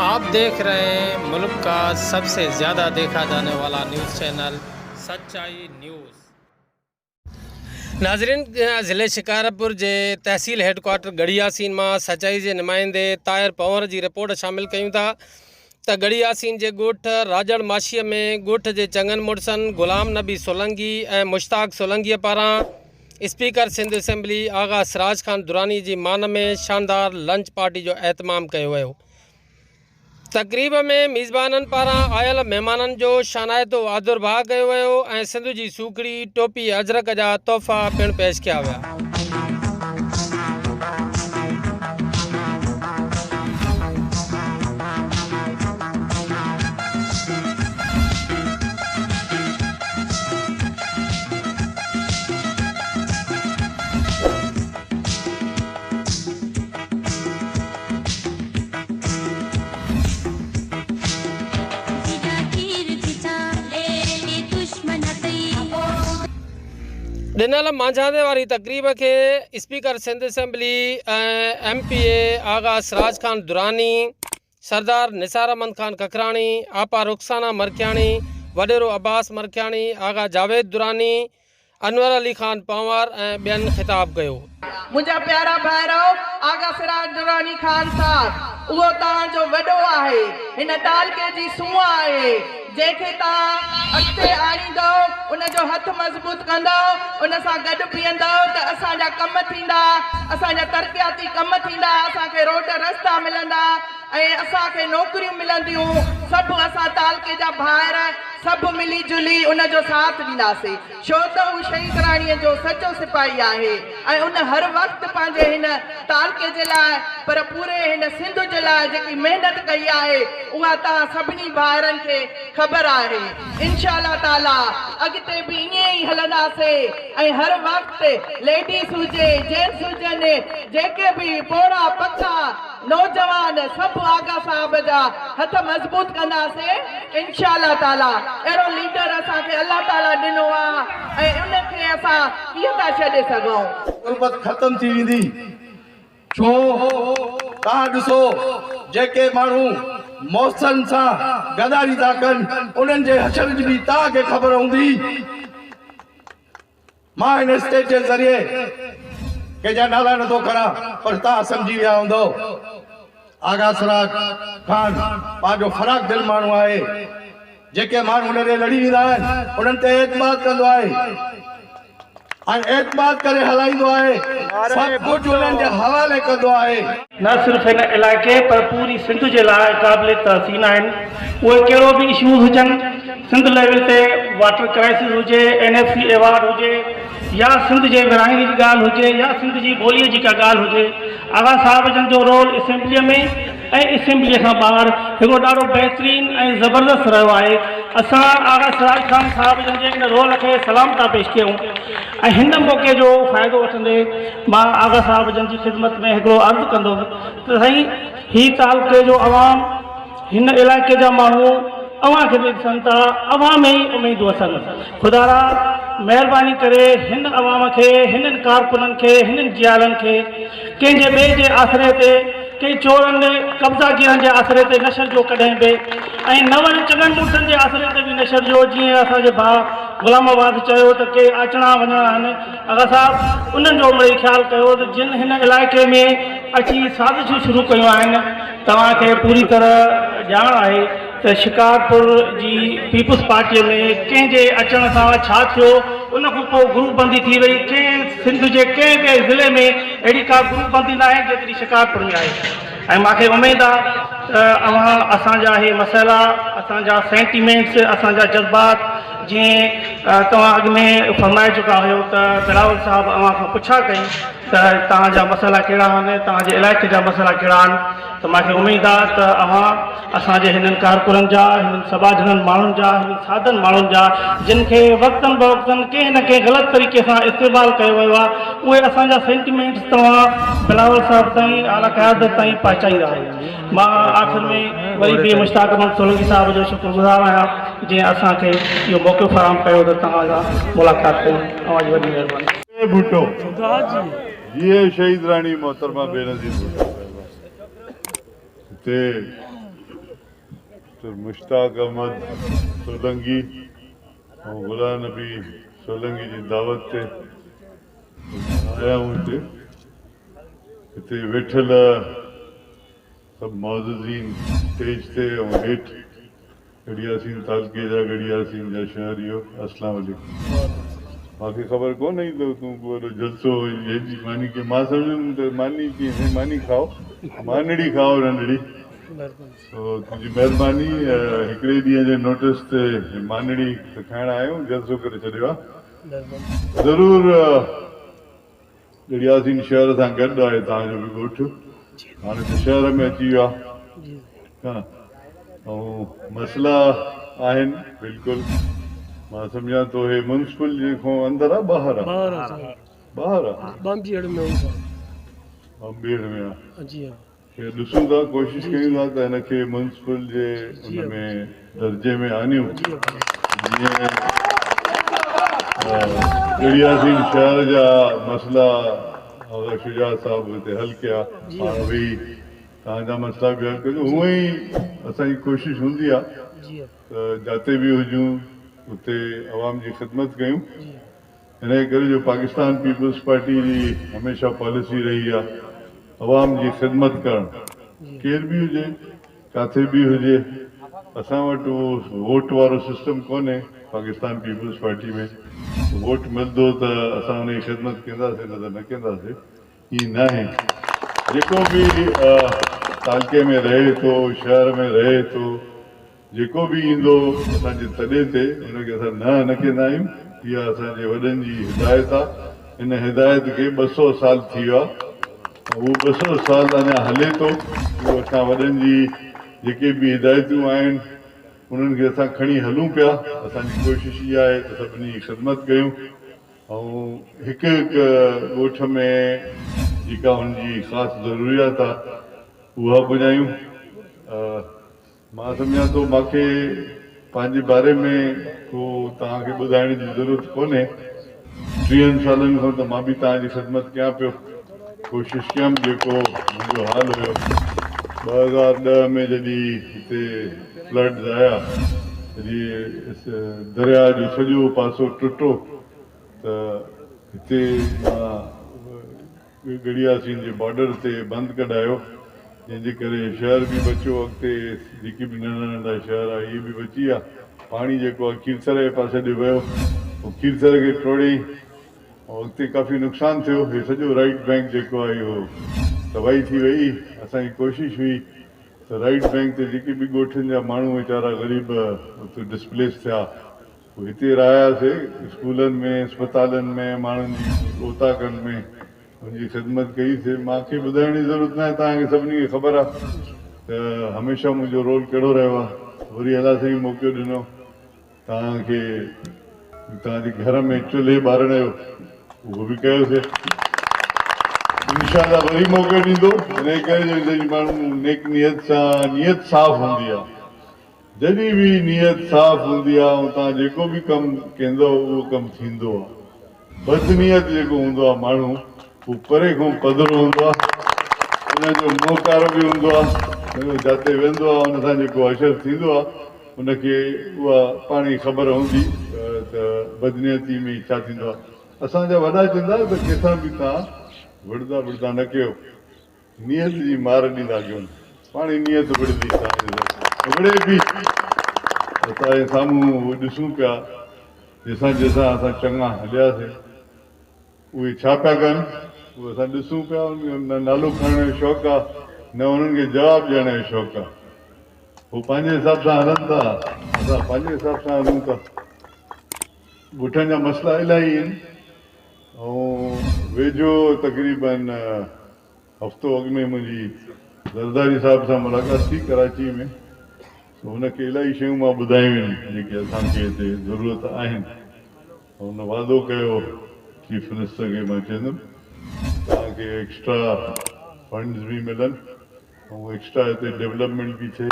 आप देख रहे हैं मुल्क का सबसे ज़्यादा देखा जाने वाला न्यूज़ चैनल सच्चाई न्यूज़। नाज़रीन, ज़िले शिकारपुर के तहसील हेडक्वार्टर गढ़ियासीन में सच्चाई के नुमाइंदे ताहिर पंवर की रिपोर्ट शामिल कयूं था त गढ़ियासीन के ॻोठ राजड़ माशीअ में ॻोठ के चङनि मुड़सनि गुलाम नबी सोलंकी और मुश्ताक सोलंकीअ पारां स्पीकर सिंध असेंबली आगा सिराज खान दुरानी की मान में शानदार लंच पार्टी जो एहतमाम किया वियो। तकरीब में मेज़बाननि पारां आयल महिमाननि जो शानाइतो आदुरभाउ कयो वियो ऐं सिंध जी सूखड़ी टोपी अजरक जा तोहफ़ा पिणु पेश किया विया। ॾिनल मांझादे वारी तकरीब के स्पीकर सिंध असेंबली MPA आगा सिराज खान दुरानी, सरदार निसार अहमद खान ककराणी, आपा रुखसाना मरकियाणी, वडेरो अब्बास मरकियाणी, आगा जावेद दुरानी, अनवर अली खान पंवर ऐं ॿियनि ख़िताब कयो। मुझा प्यारा भाइरो, आगा सिराज दुरानी खान साहब उहो तव्हांजो वॾो आहे, हिन तालके जी सूंह आहे, जंहिंखे तव्हां अॻिते आणींदो, उनजो हथ मज़बूत कंदो, उन सां गॾु बीहंदो त असांजा कम थींदा, असांजा तरक़ियाती कम थींदा, असांखे रोड रस्ता मिलंदा ऐं असांखे नौकरियूं मिलंदियूं। सभु असां तालके जा भाइर सभु मिली जुली उनजो साथ ॾींदासीं, छो त हू शहीद राणीअ जो सचो सिपाही आहे ऐं उन हर वक़्तु पंहिंजे हिन तालके जे लाइ पर पूरे हिन सिंध जे लाइ जेकी महिनत कई आहे उहा तव्हां सभिनी भाइरनि खे ख़बर आहे। इंशाअल्लाह ताला अॻिते बि ईअं ई हलंदासीं ऐं हर वक़्तु लेडीज़ हुजे जेंट्स हुजनि, जेके बि पोड़ा पका नौजवान सभु आगा साहब जा हथ मज़बूत कंदासीं। इंशाअल्लाह ताला अहिड़ो लीडर असांखे अल्लाह ताला ॾिनो आहे ऐं उनखे असां कीअं था छॾे सघूं। गुरबत ख़त्म थी वेंदी, छो तव्हां ॾिसो जेके माण्हू मौसम सां गदारी था कनि उन्हनि जे हशर जी बि तव्हांखे ख़बर हूंदी। मां हिन स्टेज जे ज़रिए कंहिंजा नाला नथो खणा पर तव्हां सम्झी विया हूंदो। आगा सिराज खान पंहिंजो फराक दिल माण्हू आहे, जेके माण्हू हुन ते लड़ी वेंदा आहिनि उन्हनि ते एतमाद कंदो आहे ऐं एतमाद करे हलाईंदो आहे, सभु कुझु उन्हनि जे हवाले कंदो आहे। न सिर्फ़ु हिन इलाइक़े पर पूरी सिंध जे लाइ क़ाबिल तहसीन आहिनि। उहे कहिड़ो बि इशूज़ हुजनि, सिंध लेवल ते वाटर क्राइसिस हुजे, NFC अवार्ड हुजे या सिंध जे विरहाङे जी ॻाल्हि हुजे या सिंध जी ॿोलीअ जी का ॻाल्हि हुजे, आगा साहब जन जो रोल असेंबलीअ में ऐं असेंबलीअ खां ॿाहिरि हिकिड़ो ॾाढो बहितरीनु ऐं ज़बरदस्त रहियो आहे। असां आगा सिराज खान साहब जन जे हिन रोल खे सलाम था पेश कयूं ऐं हिन मौक़े जो फ़ाइदो वठंदे मां आगा साहब जन जी ख़िदमत में हिकिड़ो अर्ज़ु कंदुमि त साईं ही तालके जो अवाम, हिन इलाइक़े जा माण्हू अवां खे बि ॾिसनि था, अवां में ई उमेदूं अथनि। ख़ुदा महिरबानी करे हिन अवाम खे, हिननि कारकुननि खे, हिननि जियालनि खे कंहिंजे ॿिए जे आसरे ते, कंहिं चोरनि कब्ज़ा गिरनि जे आसरे ते न छॾिजो कॾहिं बि, ऐं नवनि चङनि मुल्कनि जे आसरे ते बि न छॾिजो। जीअं असांजे भाउ गुलामाबाद चयो त के अचणा वञणा आहिनि, आगा साहब उन्हनि जो मिड़ई ख़्यालु कयो त जिन हिन इलाइक़े में अची साज़िशूं शुरू कयूं आहिनि। तव्हांखे पूरी तरह ॼाण आहे त शिकारपुर जी पीपुल्स पार्टीअ में कंहिंजे अचण सां छा थियो, उन खां पोइ ग्रुपबंदी थी वई। कंहिं सिंध जे कंहिं बि ज़िले में अहिड़ी का ग्रुपबंदी न आहे जेतिरी शिकारपुर में आहे ऐं मूंखे उमेदु आहे त अवां असांजा इहे मसइला, असांजा सेंटिमेंट्स, असांजा जज़्बात जीअं तव्हां अॻु में फरमाए चुका हुयो त बिलावल साहब अवां खां पुछा कई त तव्हांजा मसइला कहिड़ा आहिनि, तव्हांजे इलाइक़े जा मसइला कहिड़ा आहिनि, त मूंखे उमेदु आहे त अवां असांजे हिननि कारकुननि जा, हिननि सबाझननि माण्हुनि जा, हिननि साधन माण्हुनि जा जिन खे वक़्तनि बवक़्तनि कंहिं न कंहिं ग़लति तरीक़े सां इस्तेमालु कयो वियो आहे, उहे असांजा सेंटिमेंट्स तव्हां बिलावल साहब ताईं, आला क़यादत ताईं पहुचाईंदा आहियो। मां आख़िर में वरी बि मुश्ताक अहमद सोलंकी साहब जो शुक्रगुज़ार आहियां जंहिं असांखे इहो मौक़ो फराहम कयो त तव्हां सां मुलाक़ात कयूं। तव्हांजी वॾी महिरबानी। भुट्टो ये शहीद रानी मोहतरमा बेनज़ीर भुट्टो ते डॉक्टर मुश्ताक अहमद सोलंकी और गुलाम नबी सोलंकी जी दावत ते आया हूँ हिते वेठल सब मौजूदीन स्टेज ते और हेठि गड़ियासीन तालके जा गड़ियासीन जा शहरियो अस्सलाम वालेकुम। मूंखे ख़बर कोन हुई तो तूं पूरो जलसो जंहिंजी मानी के मां सम्झंदुमि त मानी कीअं साईं मानी खाओ मानड़ी खाओ नंढड़ी तो तुंहिंजी महिरबानी हिकिड़े ॾींहं जे नोटिस ते मानड़ी खाइण आहियूं जलसो करे छॾियो आहे ज़रूरु गड़ियासीन शहर सां गॾु आहे तव्हांजो बि ॻोठु हाणे त शहर में अची वियो आहे हा ऐं मसइला आहिनि बिल्कुलु मां सम्झां थो हे म्युनिसिपल जे खां अंदरि आहे ॿाहिरि आहे ॿाहिरि आहे बम्बेड़ में बम्बेड़ में आहे जी हाँ खे ॾिसूं था कोशिशि कयूं था त हिनखे म्युनिसिपल जे उन में दर्जे में आणियूं जीअं गड़ियासीन शहर जा मसइला शुजा साहिब हिते हल कया पाण वेही तव्हांजा मसइला बि हल कजो हूअं ई असांजी कोशिशि हूंदी आहे त जिते बि हुजूं उते आवाम जी ख़िदमत कयूं हिन करे जो पाकिस्तान पीपल्स पार्टी जी हमेशह पॉलिसी रही आहे आवाम जी ख़िदमत करणु केर बि हुजे किथे बि हुजे असां वटि उहो वोट वारो सिस्टम कोन्हे पाकिस्तान पीपल्स पार्टी में वोट मिलंदो त असां हुनजी ख़िदमत कंदासीं न त न कंदासीं ईअं न आहे जेको बि तालके में रहे थो शहर में रहे थो जेको बि ईंदो असांजे तॾे ते हुनखे असां न कंदा आहियूं इहा असांजे वॾनि जी हिदायत आहे हिन हिदायत खे 200 साल थी वियो आहे उहो 200 साल अञा हले थो उहो असां वॾनि जी जेके बि हिदायतूं आहिनि उन्हनि खे असां खणी हलूं पिया असांजी कोशिशि इहा आहे त सभिनी जी ख़िदमत कयूं ऐं हिकु हिकु ॻोठ में जेका हुनजी ख़ासि ज़रूरियात आहे उहा पुॼायूं मां सम्झां थो मूंखे पंहिंजे बारे में को तव्हांखे ॿुधाइण जी ज़रूरत कोन्हे 30 सालनि खां त मां बि तव्हांजी ख़िदमत कयां पियो कोशिशि कयमि जेको मुंहिंजो हाल हुयो 2010 में जॾहिं हिते फ्लड्स आया जॾहिं दरिया जो सॼो पासो टुटो त हिते मां गड़ियासीन जे बॉर्डर ते बंदि कढायो जंहिंजे करे शहर बि बचियो अॻिते जेके बि नंढा नंढा शहर आहे इहे बि बची विया पाणी जेको आहे खीरसर जे पासे ॾे वियो उहो खीरसर खे टोड़े ऐं अॻिते काफ़ी नुक़सानु थियो हे सॼो राइट बैंक जेको आहे इहो तबाही थी वई असांजी कोशिशि हुई त राइट बैंक ते जेके बि ॻोठनि जा माण्हू वीचारा ग़रीब उते डिस्प्लेस थिया उहे हिते रहियासीं स्कूलनि में अस्पतालनि में माण्हुनि जी ओताकनि में उनजी ख़िदमत कईसीं मूंखे ॿुधाइण जी ज़रूरत न आहे तव्हांखे सभिनी खे ख़बर आहे त हमेशह मुंहिंजो रोल कहिड़ो रहियो आहे वरी अलाह साईं मौक़ो ॾिनो तव्हांखे तव्हांजे घर में चुल्हे ॿारण जो उहो बि कयोसीं इंशाअल्लाह वरी मौक़ो ॾींदो हिन करे जॾहिं माण्हू नेक नियत सां नियत साफ़ हूंदी आहे जॾहिं बि नियत साफ़ हूंदी आहे ऐं तव्हां जेको बि कमु कंदो उहो कमु थींदो आहे बदनियत जेको हूंदो आहे माण्हू उहो परे खां पधरो हूंदो आहे हुनजो मोहकारो बि हूंदो आहे जिते वेंदो आहे हुन सां जेको असरु थींदो आहे हुनखे उहा पाण ई ख़बर हूंदी त बदनियती में छा थींदो आहे असांजा वॾा चवंदा त कंहिंसां बि तव्हां विढ़ंदा विढ़ंदा न कयो नियत जी मार ॾींदा कयो पाण ई नियत विढ़ंदी विढ़े बि असांजे साम्हूं ॾिसूं पिया जंहिंसां असां चङा हलियासीं उहे छा पिया कनि उहे असां ॾिसूं पिया न नालो खणण जो शौक़ु आहे न उन्हनि खे जवाबु ॾियण जो शौक़ु आहे उहे पंहिंजे हिसाब सां हलनि था असां पंहिंजे हिसाब सां हलूं था ॻोठनि जा मसइला इलाही आहिनि ऐं वेझो तक़रीबन हफ़्तो अॻु में मुंहिंजी ज़रदारी साहिब सां मुलाक़ात थी कराची में हुनखे इलाही शयूं मां ॿुधायूं आहिनि जेके असांखे हिते ज़रूरत आहिनि हुन वाइदो कयो चीफ मिनिस्टर खे मां चवंदुमि तव्हांखे एक्स्ट्रा फंड्स बि मिलनि ऐं एक्स्ट्रा हिते डेवलपमेंट बि थिए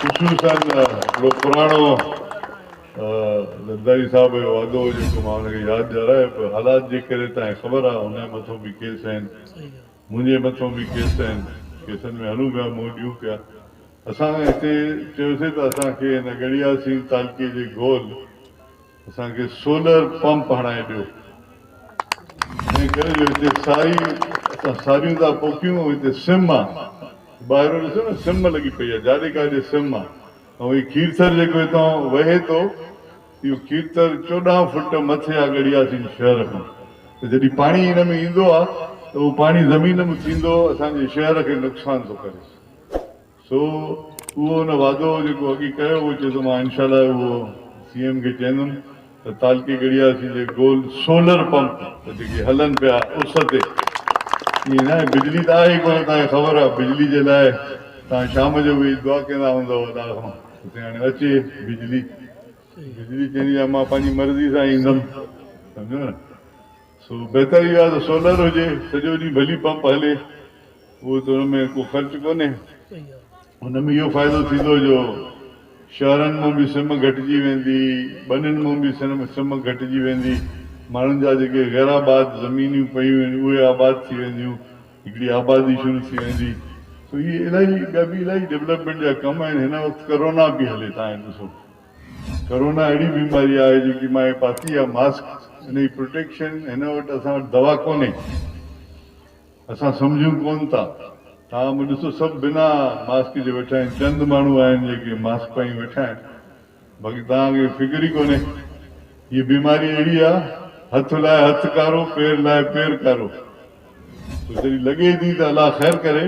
ख़ुशूसन हिकिड़ो पुराणो ज़रदारी साहिब जो वाइदो जेको मां हुनखे यादि ॾियारायो पियो हालात जे करे तव्हांखे ख़बर आहे हुनजे मथां बि केस आहिनि मुंहिंजे मथां बि केस आहिनि केसनि में हलूं पिया मुंहुं ॾियूं पिया असां हिते चयोसीं त असांखे हिन गड़ियासीं तालुके जे गोल असांखे सोलर पंप हणाए ॾियो। इन करे जो हिते सारी असां सारियूं था पोखियूं, हिते सिम आहे, ॿाहिरि ॾिसो न सिम लॻी पई आहे, जाॾे काॾे सिम आहे। ऐं हीउ खीरथर जेको हितां वहे थो, इहो खीरथर 14 फुट मथे आहे गड़ियासीं शहर खां। त जॾहिं पाणी हिन में ईंदो आहे त उहो पाणी ज़मीन में थींदो असांजे शहर खे नुक़सानु थो करे। सो उहो हुन वादो जेको अॻी कयो उहो चए थो मां इनशा उहो CM खे चवंदुमि त तालुके गड़ियासीं जे गोल सोलर पंप त जेके हलनि पिया उस ते, ईअं न बिजली त आहे कोन, तव्हांखे ख़बर आहे बिजली जे लाइ तव्हां शाम जो वेही दुआ कंदा हूंदव वॾा खां, हुते हाणे अचे बिजली चवंदी आहे मां पंहिंजी मर्ज़ी सां ईंदुमि, सम्झो न। सो बहितर इहो आहे त सोलर हुजे, सॼो ॾींहुं भली पंप हले, उहो त हुन में को ख़र्चु कोन्हे। हुन में इहो फ़ाइदो थींदो जो शहरनि मां बि सिम घटिजी वेंदी, ॿनियुनि मां बि सिम घटिजी वेंदी, माण्हुनि जा जेके गैराबाद ज़मीनियूं पयूं आहिनि उहे आबाद थी वेंदियूं, हिकिड़ी आबादी शुरू थी वेंदी। सो इहे इलाही ॿिया बि इलाही डेवलपमेंट जा कम आहिनि। हिन वक़्तु करोना बि हले, तव्हां ॾिसो करोना अहिड़ी बीमारी आहे जेकी मां पाती आहे, मास्क हिन जी प्रोटेक्शन हिन वटि असां वटि दवा कोन्हे, असां सम्झूं कोन था। तव्हां बि ॾिसो सभु बिना मास्क जे वेठा आहिनि, चंद माण्हू आहिनि जेके मास्क पाई वेठा आहिनि, बाक़ी तव्हांखे फिक्र ई कोन्हे। हीअ बीमारी अहिड़ी आहे, हथ लाइ हथ कारो, पेर लाइ पेर कारो। जॾहिं लॻे थी त अलाह ख़ैर करे,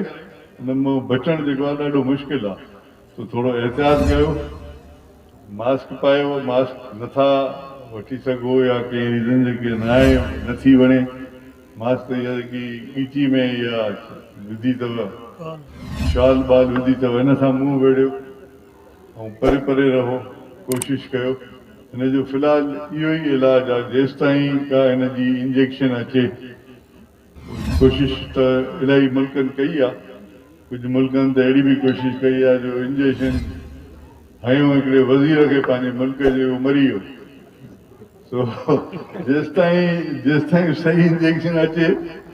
हुन मां बचणु जेको आहे ॾाढो मुश्किल आहे। तो थोरो एहतियात कयो, मास्क पायो, मास्क नथा वठी सघो या कंहिं रीज़न जेके न आहे नथी वणे, मास्क इहा जेकी ॻीची में या विधी अथव, शाल बाल विधी अथव, हिन सां मुंहुं वेड़ियो ऐं परे परे रहो, कोशिशि कयो। हिन जो फ़िलहाल इहो ई इलाजु आहे, जेसि ताईं का हिन जी इंजेक्शन अचे। कोशिशि त इलाही मुल्कनि कई आहे, कुझु मुल्कनि त अहिड़ी बि कोशिशि कई आहे जो इंजेक्शन हयूं हिकिड़े वज़ीर खे पंहिंजे मुल्क जे, उहो मरी वियो। सो जेसि ताईं सही इंजेक्शन अचे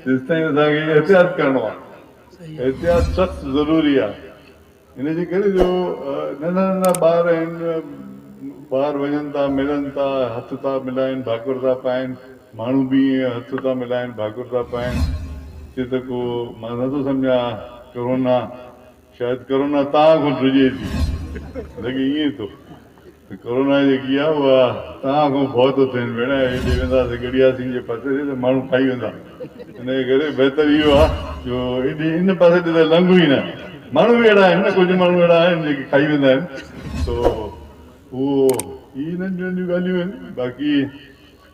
तेसि ताईं असांखे एहतियात करिणो आहे, एहतियात सख़्तु ज़रूरी आहे। हिन जे करे जो नंढा नंढा ॿार आहिनि, ॿार वञनि था मिलनि था, हथ था मिलाइनि, भाकुर था पाइनि, माण्हू बि ईअं हथ था मिलाइनि, भाकुर था पाइनि। हिते त को मां नथो सम्झां कोरोना, शायदि कोरोना तव्हां खां ड्रिजे थी, लॻे ईअं थो त कोरोना जेकी आहे उहा तव्हां खां भउ थो थियनि। भेण हेॾे वेंदासीं गड़ियासीं जे पासे ते त माण्हू खाई वेंदा, हिन करे बहितर इहो आहे जो हेॾे इन पासे ते त लंघूं ई न। माण्हू बि अहिड़ा आहिनि न, कुझु माण्हू अहिड़ा आहिनि जेके खाई वेंदा आहिनि। तो उहो इहे नंढियूं नंढियूं ॻाल्हियूं आहिनि। बाक़ी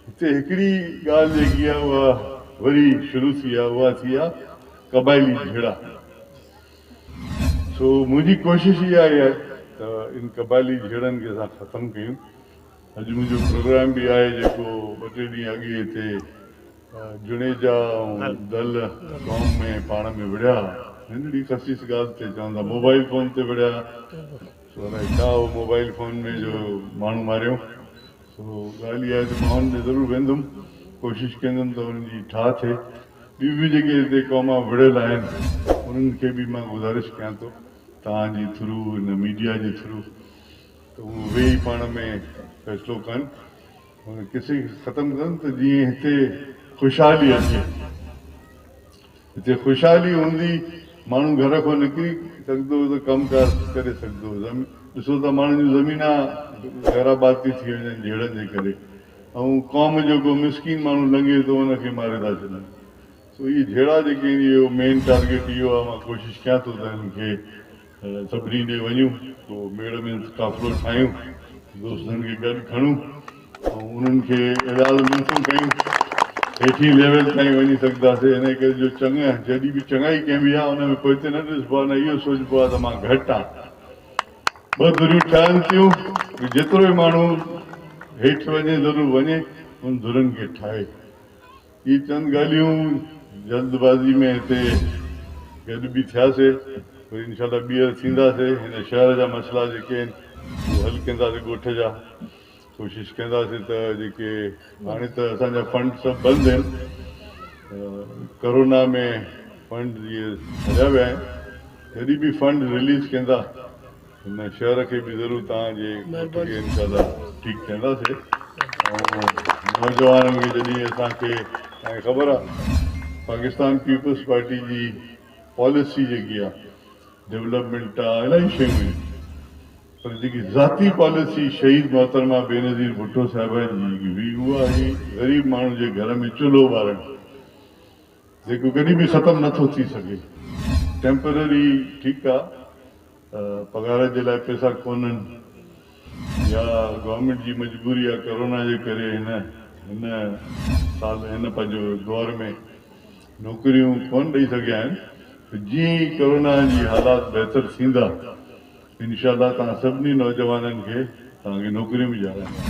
हिते हिकिड़ी ॻाल्हि जेकी आहे उहा वरी शुरू थी आहे, उहा थी आहे क़बाइली झेड़ा। सो मुंहिंजी कोशिशि इहा आहे त इन क़बाइली झेड़नि खे असां ख़तमु कयूं। अॼु मुंहिंजो प्रोग्राम बि आहे जेको 2-3 ॾींहं अॻे हिते जुनेजा ऐं दल क़ौम में पाण में विढ़िया, नंढड़ी ख़सीस ॻाल्हि ते चवंदा मोबाइल फ़ोन ते विढ़िया। सो अलाए छा हो मोबाइल फ़ोन में जो माण्हू मारियो। सो ॻाल्हि इहा आहे त मां हुन ते ज़रूरु वेंदुमि, कोशिशि कंदुमि त हुननि जी ठाह थिए। ॿियूं बि जेके हिते क़ौमां विढ़ियल आहिनि उन्हनि खे बि मां गुज़ारिश कयां थो तव्हांजे थ्रू, हिन मीडिया जे थ्रू, त उहो वेही पाण में फ़ैसिलो कनि, हुन किसे ख़तमु कनि त जीअं हिते ख़ुशहाली अचे। हिते ख़ुशहाली हूंदी, माण्हू घर खां निकिरी सघंदो त कमकार करे सघंदो। ॾिसो त माण्हुनि जूं ज़मीना गैराबाद थी वञनि झेड़नि जे करे, ऐं क़ौम जो को मिसकीन माण्हू लंघे थो हुनखे मारे था छॾनि। सो इहे झेड़ा जेके आहिनि, इहो मेन टारगेट इहो आहे। मां कोशिशि कयां थो त हिन खे सभिनी ॾे वञूं, पोइ मेड़ में काफ़िलो ठाहियूं, दोस्तनि खे गॾु खणूं ऐं उन्हनि खे इलाजूं कयूं, हेठी लेवल ताईं वञी सघंदासीं। हिन करे जो चङा जॾहिं बि चङाई कंहिं बि आहे हुन में पोइ हिते न ॾिसबो आहे, न इहो सोचबो आहे त मां घटि आहियां। ॿ धुरियूं ठहनि थियूं, जेतिरो बि माण्हू हेठि वञे ज़रूरु वञे, उन धुरनि खे ठाहे। इहे चंद ॻाल्हियूं जल्दबाज़ी में हिते गॾु बि थियासीं, वरी इनशाला ॿीहर थींदासीं। हिन शहर जा मसइला जेके आहिनि उहे हल कंदासीं, ॻोठ जा कोशिशि कंदासीं त जेके हाणे त असांजा फंड सभु बंदि आहिनि, करोना में फंड इहे हलिया विया आहिनि। जॾहिं बि फंड रिलीज़ कंदा हिन शहर खे बि ज़रूरु तव्हांजे इंशाल्लाह ठीकु कंदासीं। ऐं नौजवाननि खे जॾहिं असांखे तव्हांखे ख़बर आहे पाकिस्तान पीपल्स पार्टी जी पॉलिसी जेकी आहे डेवलपमेंट आहे इलाही शयूं आहिनि, पर जेकी ज़ाती पॉलिसी शहीद मोहतरमा बेनज़ीर भुट्टो साहिबनि जी हुई उहा आहे ग़रीब माण्हू जे घर में चुल्हो ॿारणु, जेको कॾहिं बि ख़तमु नथो थी सघे। टेम्पररी ठीकु आहे, पघार जे लाइ पैसा कोन्हनि या गवर्नमेंट जी मजबूरी आहे कोरोना जे करे हिन साल हिन पंहिंजो दौर में नौकरियूं कोन ॾेई सघिया आहिनि। जीअं ई कोरोना जी हालात बहितर थींदा इंशाल्लाह तव्हां सभिनी नौजवाननि खे तव्हांखे नौकरियूं बि ॾियाराईंदा।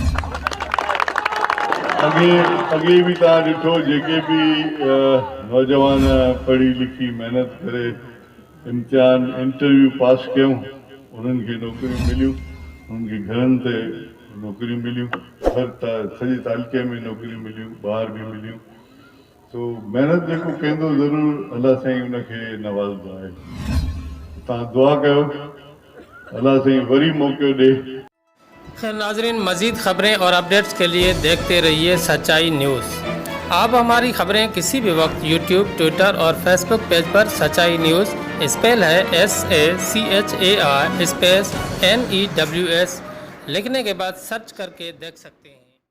अॻे बि तव्हां ॾिठो जेके बि नौजवान पढ़ी लिखी महिनत करे इम्तिहान इंटरव्यू पास कयूं उन्हनि खे नौकरियूं मिलियूं, उन्हनि खे घरनि ते नौकरियूं मिलियूं, हर सॼे तालुके में नौकरियूं मिलियूं, ॿाहिरि बि मिलियूं। तो महिनत जेको कंदो ज़रूरु अलाह साईं उनखे नवाज़ंदो आहे। तव्हां दुआ कयो अल्लाह साईं वरी मौक़ो ॾे। खैर नाजरीन, मज़ीद ख़बरें और अपडेट्स के लिए देखते रहिए सच्चाई न्यूज़। आप हमारी खबरें किसी भी वक्त यूट्यूब, ट्विटर और फेसबुक पेज पर सच्चाई न्यूज़ स्पेल है SACHAI स्पेस NEWS लिखने के बाद सर्च करके देख सकते हैं।